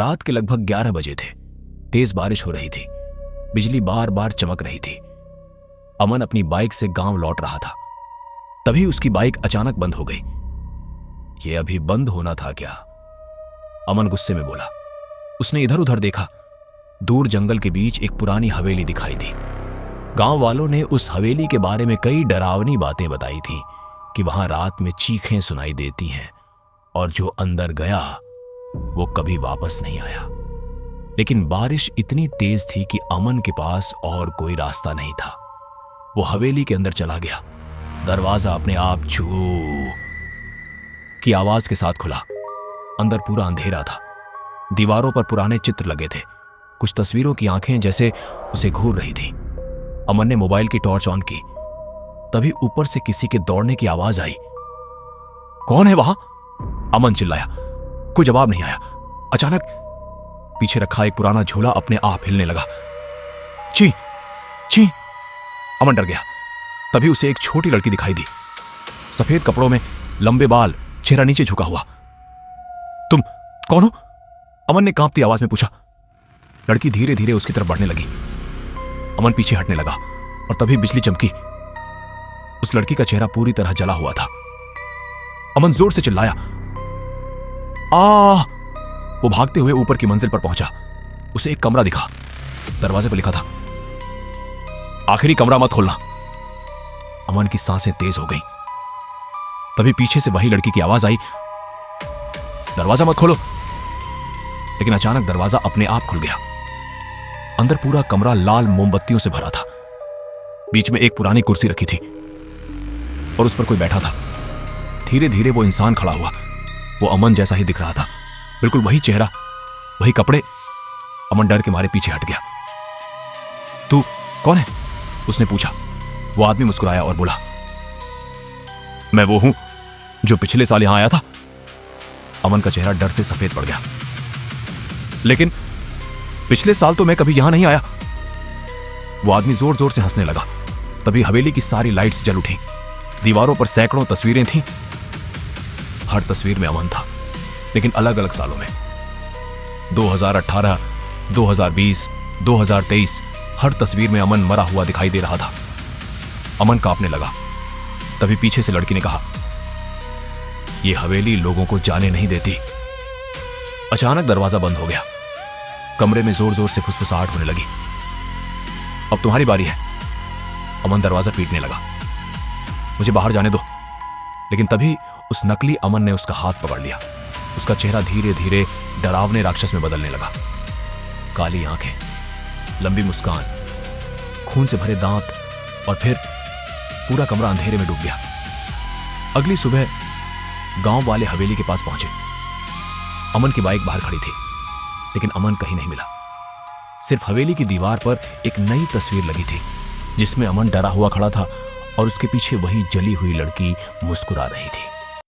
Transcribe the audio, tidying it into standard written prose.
रात के लगभग 11 बजे थे। तेज बारिश हो रही थी, बिजली बार बार चमक रही थी। अमन अपनी बाइक से गांव लौट रहा था। तभी उसकी बाइक अचानक बंद हो गई। यह अभी बंद होना था क्या? अमन गुस्से में बोला। उसने इधर उधर देखा। दूर जंगल के बीच एक पुरानी हवेली दिखाई दी। गांव वालों ने उस हवेली के बारे में कई डरावनी बातें बताई थी कि वहां रात में चीखें सुनाई देती हैं और जो अंदर गया वो कभी वापस नहीं आया। लेकिन बारिश इतनी तेज थी कि अमन के पास और कोई रास्ता नहीं था। वो हवेली के अंदर चला गया। दरवाजा अपने आप छू की आवाज के साथ खुला। अंदर पूरा अंधेरा था। दीवारों पर पुराने चित्र लगे थे। कुछ तस्वीरों की आंखें जैसे उसे घूर रही थी। अमन ने मोबाइल की टॉर्च ऑन की। तभी ऊपर से किसी के दौड़ने की आवाज आई। कौन है वहां? अमन चिल्लाया। कोई जवाब नहीं आया। अचानक पीछे रखा एक पुराना झूला अपने आप हिलने लगा। छी छी! अमन डर गया। तभी उसे एक छोटी लड़की दिखाई दी, सफेद कपड़ों में, लंबे बाल, चेहरा नीचे झुका हुआ। तुम कौन हो? अमन ने कांपती आवाज में पूछा। लड़की धीरे धीरे उसकी तरफ बढ़ने लगी। अमन पीछे हटने लगा और तभी बिजली चमकी। उस लड़की का चेहरा पूरी तरह जला हुआ था। अमन जोर से चिल्लाया, आ! वो भागते हुए ऊपर की मंजिल पर पहुंचा। उसे एक कमरा दिखा। दरवाजे पर लिखा था, आखिरी कमरा मत खोलना। अमन की सांसें तेज हो गईं। तभी पीछे से वही लड़की की आवाज आई, दरवाजा मत खोलो। लेकिन अचानक दरवाजा अपने आप खुल गया। अंदर पूरा कमरा लाल मोमबत्तियों से भरा था। बीच में एक पुरानी कुर्सी रखी थी और उस पर कोई बैठा था। धीरे धीरे वो इंसान खड़ा हुआ। वो अमन जैसा ही दिख रहा था, बिल्कुल वही चेहरा, वही कपड़े। अमन डर के मारे पीछे हट गया। तू कौन है? उसने पूछा। वो आदमी मुस्कुराया और बोला, मैं वो हूं जो पिछले साल यहां आया था। अमन का चेहरा डर से सफेद पड़ गया। लेकिन पिछले साल तो मैं कभी यहां नहीं आया। वो आदमी जोर जोर से हंसने लगा। तभी हवेली की सारी लाइट्स जल उठी। दीवारों पर सैकड़ों तस्वीरें थीं। हर तस्वीर में अमन था, लेकिन अलग अलग सालों में। 2018, 2020, 2023, हर तस्वीर में अमन मरा हुआ दिखाई दे रहा था। अमन कांपने लगा। तभी पीछे से लड़की ने कहा, यह हवेली लोगों को जाने नहीं देती। अचानक दरवाजा बंद हो गया। कमरे में जोर जोर से फुसफुसाहट होने लगी। अब तुम्हारी बारी है। अमन दरवाजा पीटने लगा। मुझे बाहर जाने दो। लेकिन तभी उस नकली अमन ने उसका हाथ पकड़ लिया। उसका चेहरा धीरे धीरे डरावने राक्षस में बदलने लगा। काली आंखें, लंबी मुस्कान, खून से भरे दांत, और फिर पूरा कमरा अंधेरे में डूब गया। अगली सुबह गांव वाले हवेली के पास पहुंचे। अमन की बाइक बाहर खड़ी थी, लेकिन अमन कहीं नहीं मिला। सिर्फ हवेली की दीवार पर एक नई तस्वीर लगी थी, जिसमें अमन डरा हुआ खड़ा था और उसके पीछे वही जली हुई लड़की मुस्कुरा रही थी।